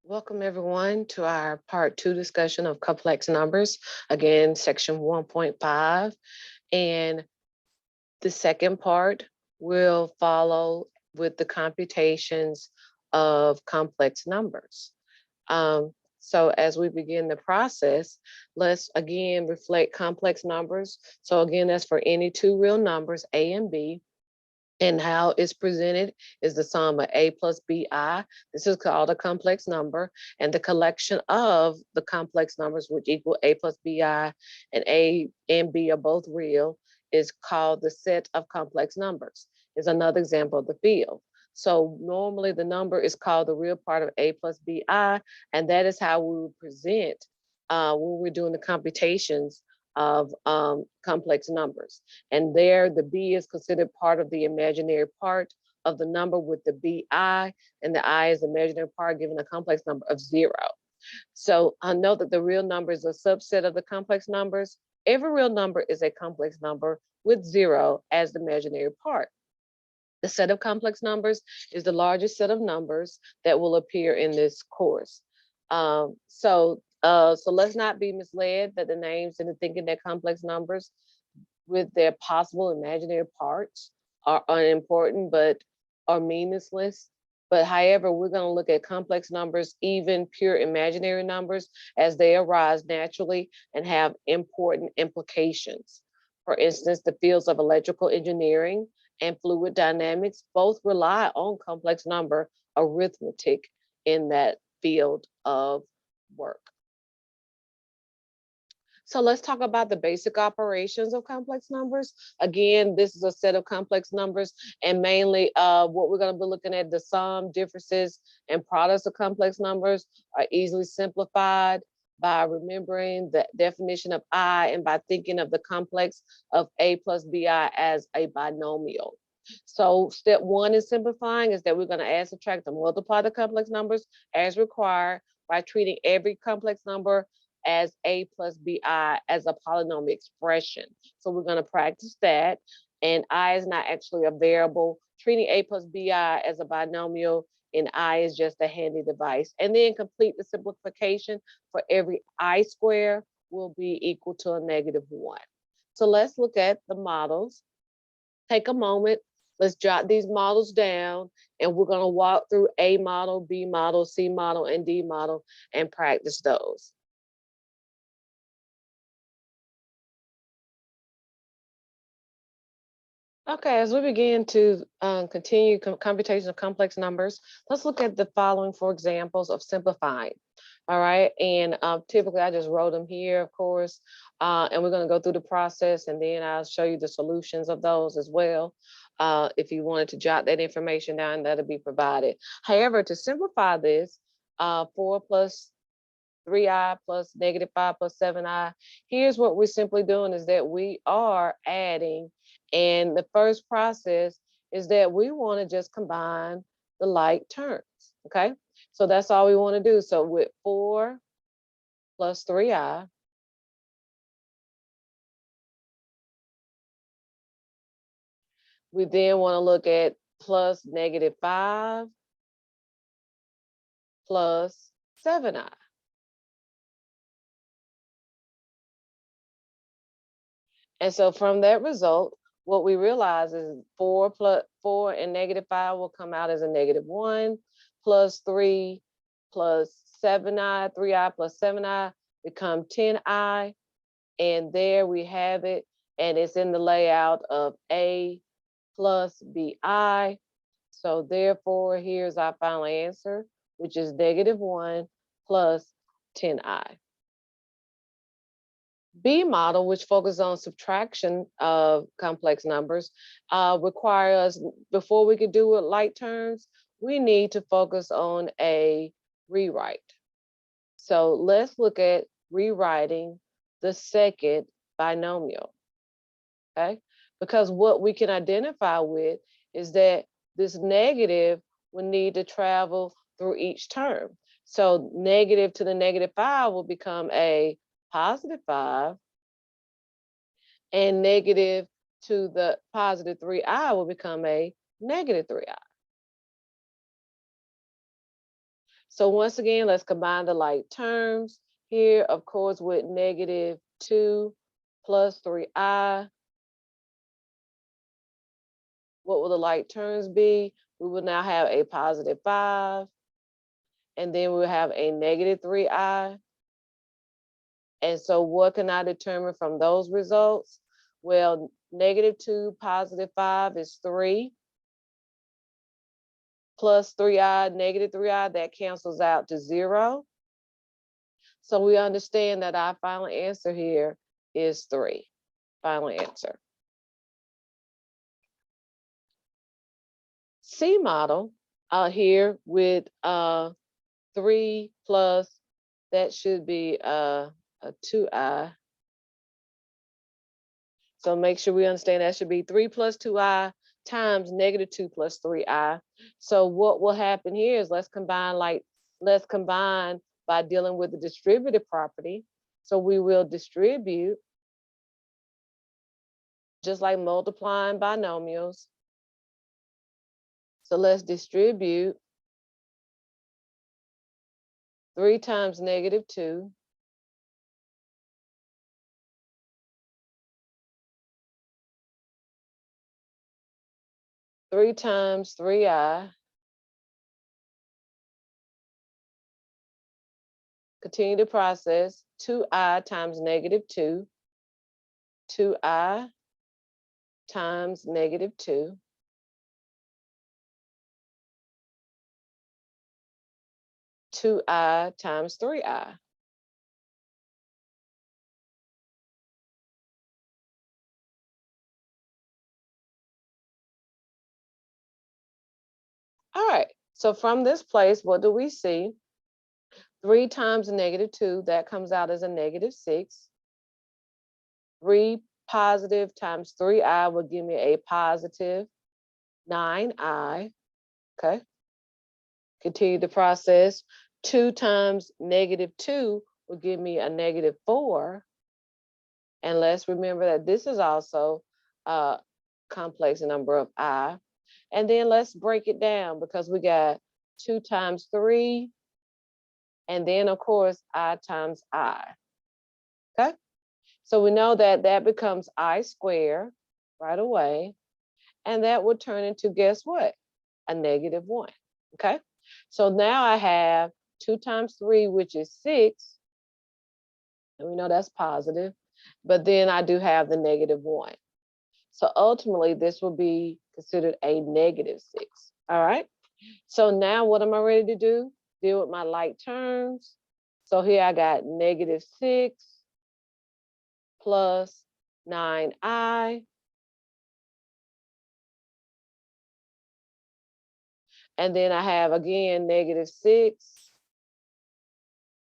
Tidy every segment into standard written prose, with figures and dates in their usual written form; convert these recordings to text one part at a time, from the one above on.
Welcome everyone to our part 2 discussion of complex numbers. Again, section 1.5. And the second part will follow with the computations of complex numbers. So as we begin the process, let's again reflect complex numbers. So again, that's for any two real numbers, A and B. And how it's presented is the sum of a plus bi. This is called a complex number, and the collection of the complex numbers, which equal a plus bi, and a and b are both real, is called the set of complex numbers. Is another example of the field. So normally the number is called the real part of a plus bi, and that is how we would present when we're doing the computations of complex numbers. And there, the B is considered part of the imaginary part of the number with the BI, and the I is the imaginary part given a complex number of 0. So I know that the real number is a subset of the complex numbers. Every real number is a complex number with 0 as the imaginary part. The set of complex numbers is the largest set of numbers that will appear in this course. So let's not be misled that the names into thinking that complex numbers with their possible imaginary parts are unimportant but are meaningless. But however, we're going to look at complex numbers, even pure imaginary numbers, as they arise naturally and have important implications. For instance, the fields of electrical engineering and fluid dynamics both rely on complex number arithmetic in that field of work. So let's talk about the basic operations of complex numbers. Again, this is a set of complex numbers, and mainly what we're going to be looking at, the sum, differences, and products of complex numbers are easily simplified by remembering the definition of I and by thinking of the complex of A plus BI as a binomial. So step one in simplifying is that we're going to add, subtract, and multiply the complex numbers as required by treating every complex number as a plus bi as a polynomial expression. So we're going to practice that. And I is not actually a variable. Treating a plus bi as a binomial and I is just a handy device. And then complete the simplification for every I square will be equal to a -1. So let's look at the models. Take a moment. Let's jot these models down, and we're going to walk through A model, B model, C model, and D model and practice those. Okay, as we begin to continue computation of complex numbers, let's look at the following four examples of simplifying. All right, and typically I just wrote them here, of course, and we're going to go through the process, and then I'll show you the solutions of those as well. If you wanted to jot that information down, that'll be provided. However, to simplify this, 4 plus 3i plus -5 plus 7i. Here's what we're simply doing is that we are adding, and the first process is that we want to just combine the like terms, okay? So that's all we want to do. So with 4 plus 3i, we then want to look at plus -5 plus 7i. And so from that result, what we realize is 4 plus 4 and -5 will come out as a -1, plus 3 plus 7i, 3i plus 7i become 10i. And there we have it. And it's in the layout of A plus BI. So therefore, here's our final answer, which is -1 plus 10i. B model, which focuses on subtraction of complex numbers, requires, before we could do it like terms, we need to focus on a rewrite. So let's look at rewriting the second binomial, okay? Because what we can identify with is that this negative will need to travel through each term. So negative to the -5 will become a +5, and negative to the +3i will become a -3i. So once again, let's combine the like terms here, of course, with -2 plus 3i. What will the like terms be? We will now have a +5, and then we'll have a -3i. And so what can I determine from those results? Well, -2 +5 is 3, plus 3i, -3i, that cancels out to 0. So we understand that our final answer here is 3. Final answer. C model here with 3 plus, that should be a 2i. So make sure we understand that should be 3 plus 2i times -2 plus 3i. So what will happen here is let's combine by dealing with the distributive property. So we will distribute just like multiplying binomials. So let's distribute 3 times -2 3 times 3i, continue to process, 2i times -2, 2i times -2, 2i times 3i. All right, so from this place, what do we see? 3 times -2, that comes out as a -6. 3 positive times 3i will give me a +9i. Okay. Continue the process. 2 times -2 will give me a -4. And let's remember that this is also a complex number of I. And then let's break it down because we got 2 times 3, and then of course I times I. Okay. So we know that that becomes I squared right away. And that would turn into, guess what? A -1. Okay. So now I have 2 times 3, which is 6. And we know that's positive. But then I do have the -1. So ultimately, this will be considered a -6. All right. So now what am I ready to do? Deal with my like terms. So here I got -6 plus 9i. And then I have again -6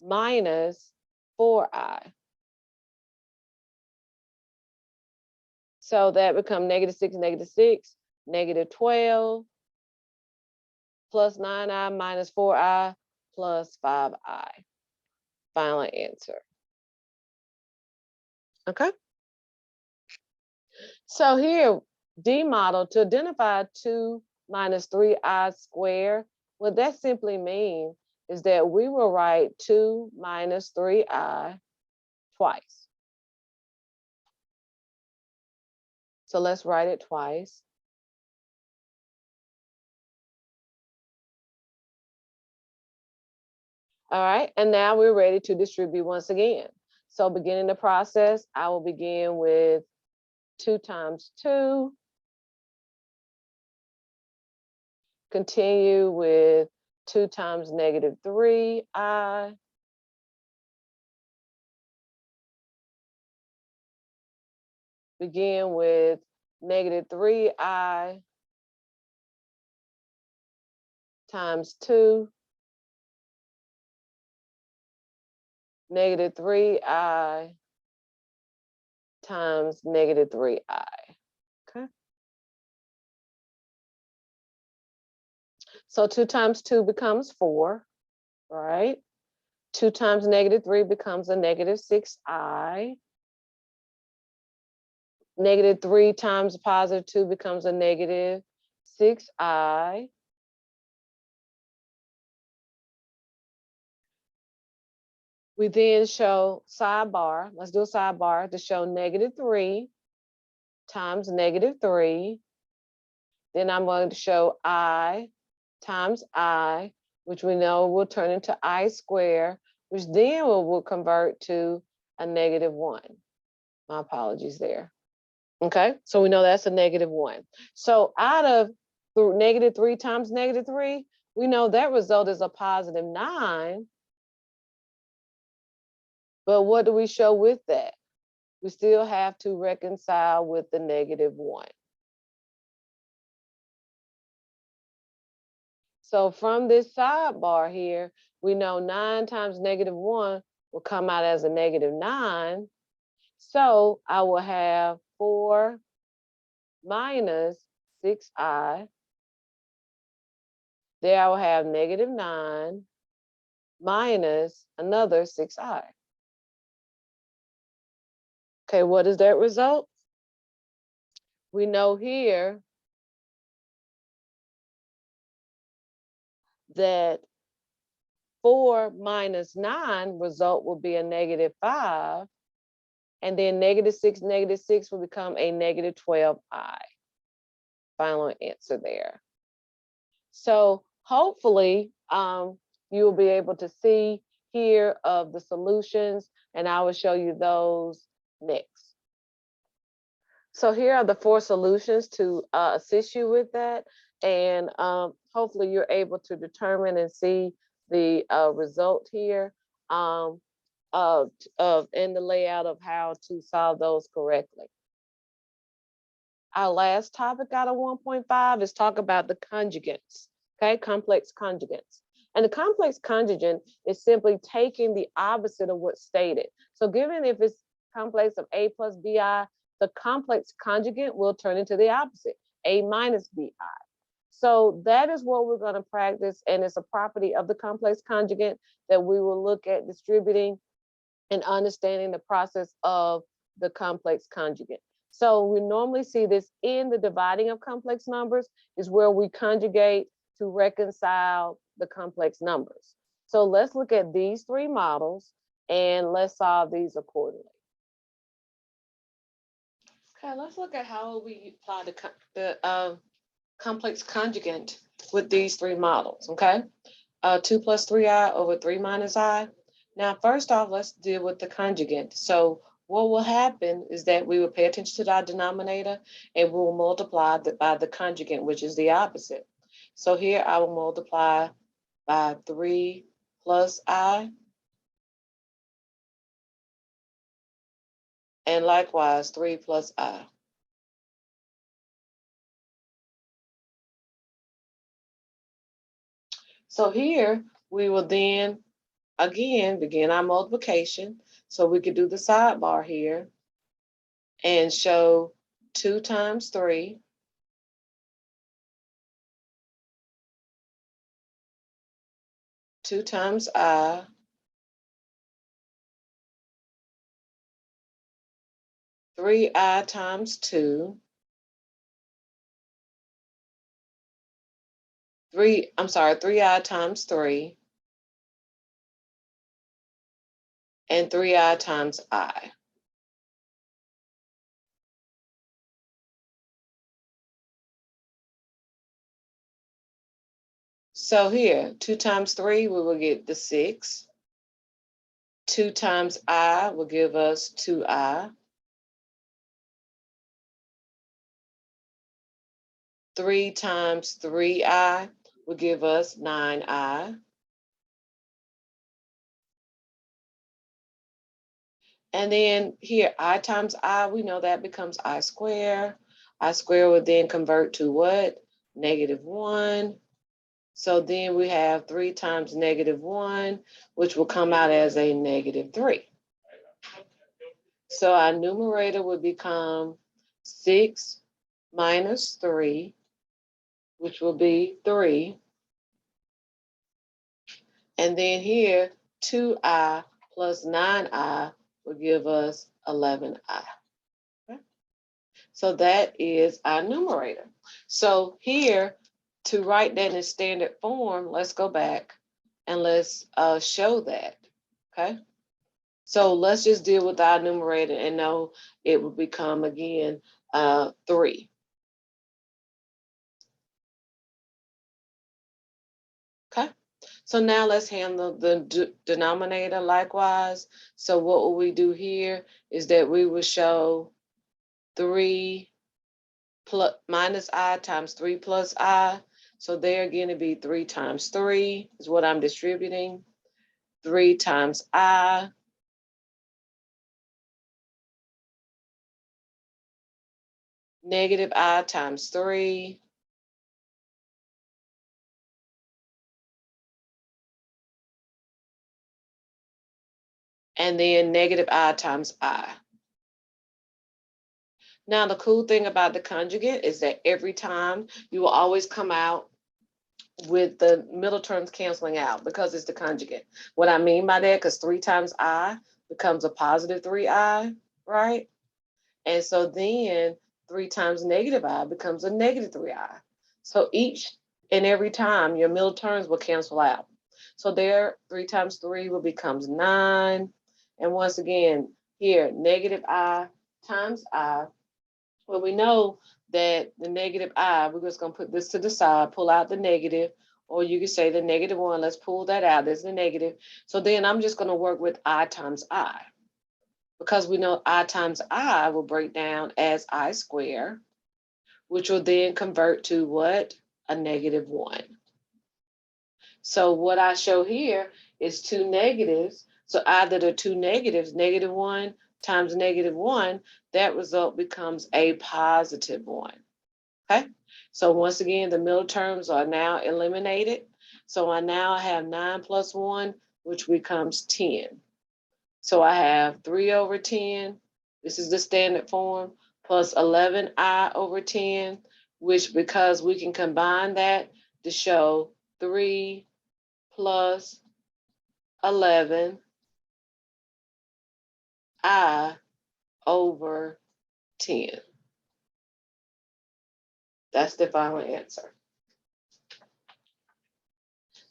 minus 4i. So that becomes -6, -6, -12 plus 9i minus 4i plus 5i. Final answer. Okay. So here, D model, to identify 2 minus 3i squared, what that simply means is that we will write 2 minus 3i twice. So let's write it twice. All right, and now we're ready to distribute once again. So beginning the process, I will begin with 2 times 2, continue with 2 times -3i, begin with -3i times 2, -3i times -3i. Okay. So 2 times 2 becomes 4, right? 2 times -3 becomes a -6i. -3 times +2 becomes a -6i. We then show sidebar. Let's do a sidebar to show -3 times -3. Then I'm going to show I times I, which we know will turn into I squared, which then will convert to a -1. My apologies there. Okay, so we know that's a -1. So out of -3 times -3, we know that result is a +9. But what do we show with that? We still have to reconcile with the -1. So from this sidebar here, we know 9 times -1 will come out as a -9. So I will have 4 minus 6i. There I will have -9 minus another 6i. Okay, what is that result? We know here that 4 minus 9 result will be a -5. And then -6 will become a -12i. Final answer there. So hopefully you will be able to see here of the solutions, and I will show you those next. So here are the 4 solutions to assist you with that. And hopefully you're able to determine and see the result here in the layout of how to solve those correctly. Our last topic out of 1.5 is talk about the conjugates, okay? Complex conjugates. And the complex conjugate is simply taking the opposite of what's stated. So given if it's complex of A plus BI, the complex conjugate will turn into the opposite, A minus BI. So that is what we're going to practice, and it's a property of the complex conjugate that we will look at distributing and understanding the process of the complex conjugate. So we normally see this in the dividing of complex numbers is where we conjugate to reconcile the complex numbers. So let's look at these 3 models and let's solve these accordingly. Okay, let's look at how we apply the complex conjugate with these 3 models, okay? 2 plus 3i over 3 minus i. Now, first off, let's deal with the conjugate. So what will happen is that we will pay attention to our denominator and we will multiply by the conjugate, which is the opposite. So here I will multiply by 3 plus I. And likewise, 3 plus I. So here we will then again begin our multiplication. So we could do the sidebar here and show 2 times 3 2 times I 3i times 2 3i times 3 and 3i times I. So here, 2 times 3, we will get the 6. 2 times I will give us 2i. 3 times 3i will give us 9i. And then here, I times I, we know that becomes I squared. I squared will then convert to what? -1. So then we have 3 times -1, which will come out as a -3. So our numerator would become 6 minus 3, which will be 3. And then here, 2i plus 9i will give us 11i. Okay. So that is our numerator. So here, to write that in standard form, let's go back and let's show that, okay? So let's just deal with our numerator and know it will become again 3. Okay. So now let's handle the denominator likewise. So what will we do here is that we will show 3 plus minus I times 3 plus I. So there again, it'd be 3 times 3 is what I'm distributing. 3 times I negative I times 3 and then negative I times I. Now, the cool thing about the conjugate is that every time you will always come out with the middle terms canceling out because it's the conjugate. What I mean by that, because 3 times I becomes a positive 3I, right? And so then 3 times negative I becomes a negative 3I. So each and every time your middle terms will cancel out. So there, 3 times 3 will becomes 9. And once again, here, negative I times I. Well, we know that the negative I, we're just going to put this to the side, pull out the negative, or you could say the negative 1. Let's pull that out. There's the negative. So then I'm just going to work with I times I, because we know I times I will break down as I squared, which will then convert to what? A negative 1. So what I show here is 2 negatives. So either the 2 negatives, negative 1 times negative 1, that result becomes a positive 1. Okay, so once again, the middle terms are now eliminated. So I now have 9 plus 1, which becomes 10. So I have 3 over 10. This is the standard form, plus 11I over 10, which because we can combine that to show 3 plus 11I over 10. That's the final answer.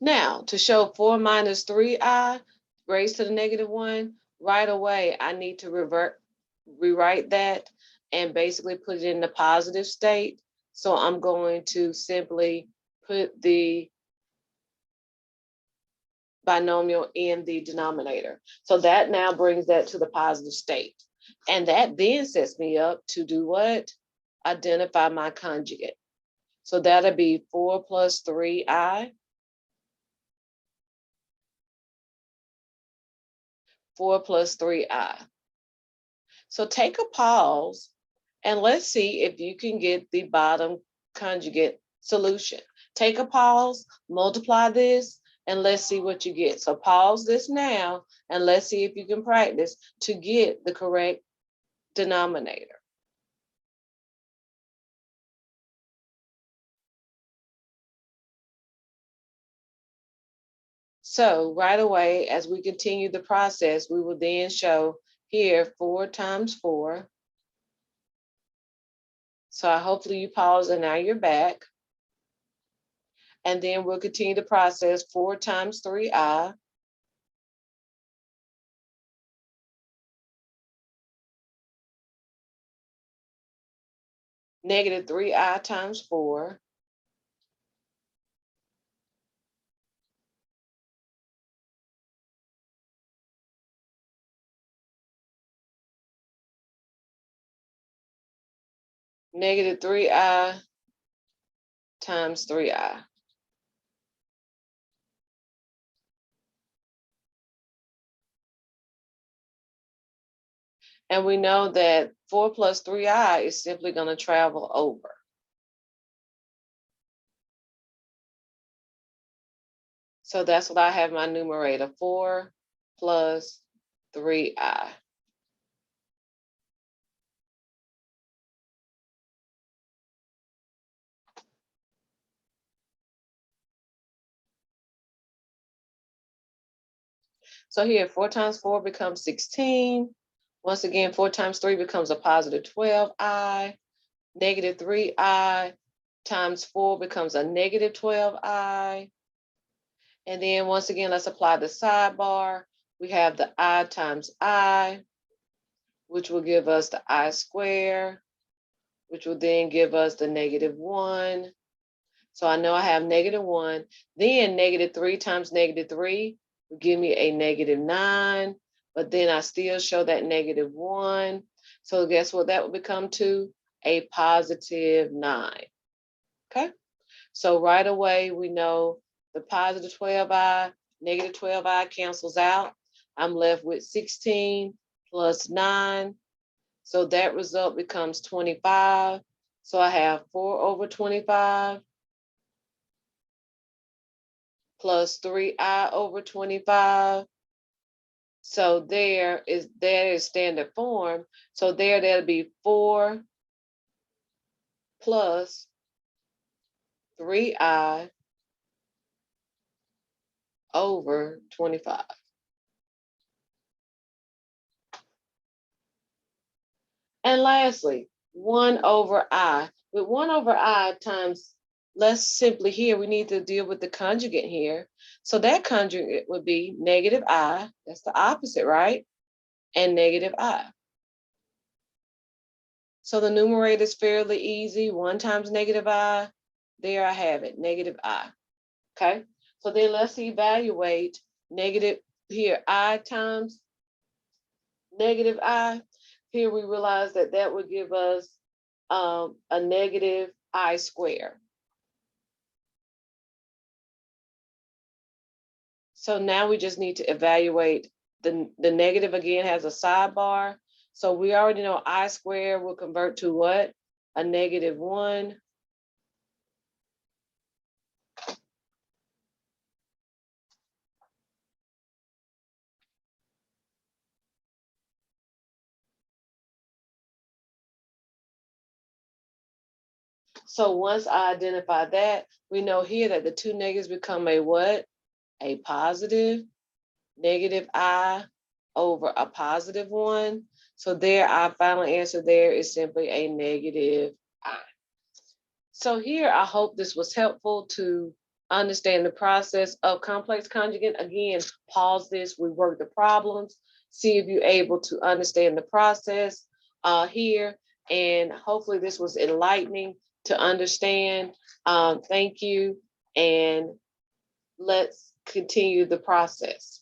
Now, to show 4 minus 3I raised to the negative 1, right away, I need to rewrite that and basically put it in the positive state. So I'm going to simply put the binomial in the denominator. So that now brings that to the positive state. And that then sets me up to do what? Identify my conjugate. So that'll be 4 plus 3I. 4 plus 3I. So take a pause and let's see if you can get the bottom conjugate solution. Take a pause, multiply this, and let's see what you get. So pause this now, and let's see if you can practice to get the correct denominator. So right away, as we continue the process, we will then show here 4 times 4. So hopefully you pause and now you're back. And then we'll continue the process 4 times 3I. Negative 3I times 4. Negative 3I times 3I. And we know that 4 plus 3I is simply going to travel over. So that's what I have my numerator, 4 plus 3I. So here, 4 times 4 becomes 16. Once again, 4 times 3 becomes a positive 12I. Negative 3I times 4 becomes a negative 12I. And then once again, let's apply the sidebar. We have the I times I, which will give us the I square, which will then give us the -1. So I know I have -1. Then -3 times -3 will give me a -9. But then I still show that -1. So guess what that will become to? A +9. Okay. So right away, we know the positive 12i, -12i cancels out. I'm left with 16 plus 9. So that result becomes 25. So I have 4/25 plus 3i/25. So that is standard form. So that'll be 4 plus 3i/25. And lastly, 1/i. With 1/i times, let's simply here, we need to deal with the conjugate here. So that conjugate would be -i, that's the opposite, right? And -i. So the numerator is fairly easy. 1 times -i, there I have it, -i. Okay, so then let's evaluate negative here, I times -i. Here we realize that that would give us a -I square. So now we just need to evaluate the negative again has a sidebar. So we already know I squared will convert to what? A -1. So once I identify that, we know here that the two negatives become a what? A positive, -I over a +1. So there, our final answer there is simply a -I. So here, I hope this was helpful to understand the process of complex conjugate. Again, pause this, we work the problems, see if you're able to understand the process here. And hopefully this was enlightening to understand. Thank you, and let's continue the process.